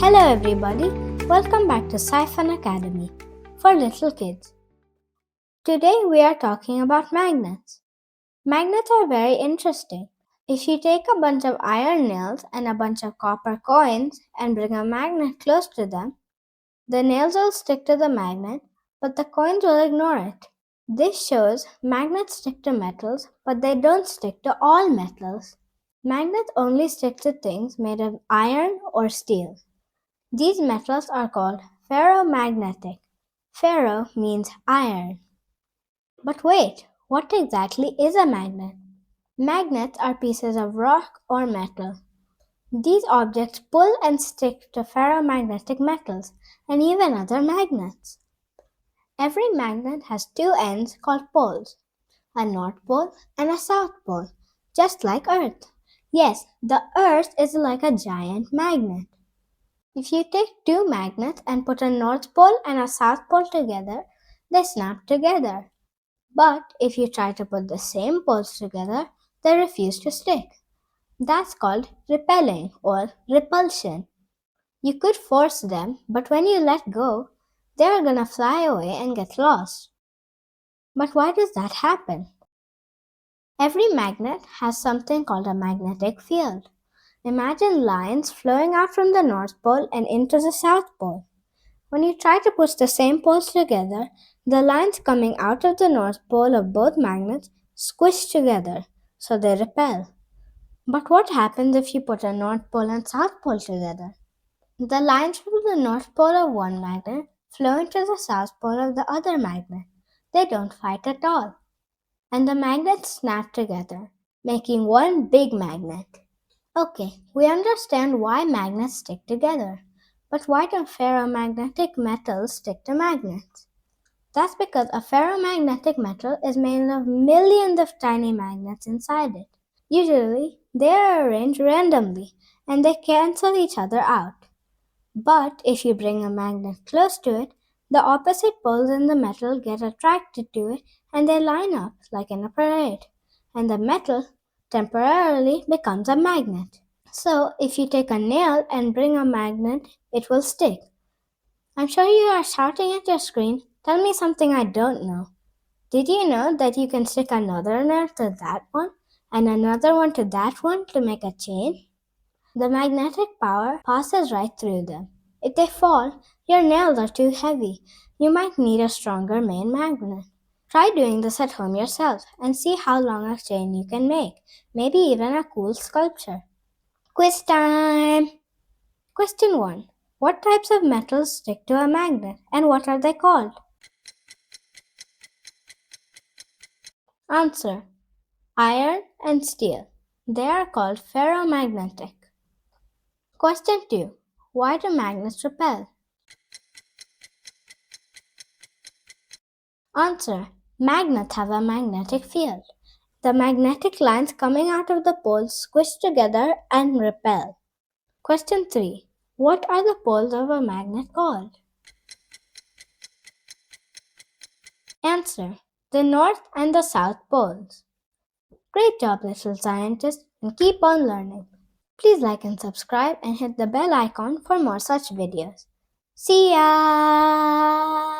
Hello everybody, welcome back to Scifun Academy for little kids. Today we are talking about magnets. Magnets are very interesting. If you take a bunch of iron nails and a bunch of copper coins and bring a magnet close to them, the nails will stick to the magnet, but the coins will ignore it. This shows magnets stick to metals, but they don't stick to all metals. Magnets only stick to things made of iron or steel. These metals are called ferromagnetic. Ferro means iron. But wait, what exactly is a magnet? Magnets are pieces of rock or metal. These objects pull and stick to ferromagnetic metals and even other magnets. Every magnet has two ends called poles, a north pole and a south pole, just like Earth. Yes, the Earth is like a giant magnet. If you take two magnets and put a north pole and a south pole together, they snap together. But if you try to put the same poles together, they refuse to stick. That's called repelling or repulsion. You could force them, but when you let go, they are gonna fly away and get lost. But why does that happen? Every magnet has something called a magnetic field. Imagine lines flowing out from the North Pole and into the South Pole. When you try to push the same poles together, the lines coming out of the North Pole of both magnets squish together, so they repel. But what happens if you put a North Pole and South Pole together? The lines from the North Pole of one magnet flow into the South Pole of the other magnet. They don't fight at all. And the magnets snap together, making one big magnet. Okay, we understand why magnets stick together. But why do ferromagnetic metals stick to magnets? That's because a ferromagnetic metal is made of millions of tiny magnets inside it. Usually, they are arranged randomly and they cancel each other out. But if you bring a magnet close to it, the opposite poles in the metal get attracted to it and they line up like in a parade. And the metal temporarily becomes a magnet. So, if you take a nail and bring a magnet, it will stick. I'm sure you are shouting at your screen, tell me something I don't know. Did you know that you can stick another nail to that one and another one to that one to make a chain? The magnetic power passes right through them. If they fall, your nails are too heavy. You might need a stronger main magnet. Try doing this at home yourself and see how long a chain you can make, maybe even a cool sculpture. Quiz time! Question 1. What types of metals stick to a magnet and what are they called? Answer. Iron and steel. They are called ferromagnetic. Question 2. Why do magnets repel? Answer. Magnets have a magnetic field. The magnetic lines coming out of the poles squish together and repel. Question 3. What are the poles of a magnet called? Answer. The north and the south poles. Great job, little scientists, and keep on learning. Please like and subscribe and hit the bell icon for more such videos. See ya!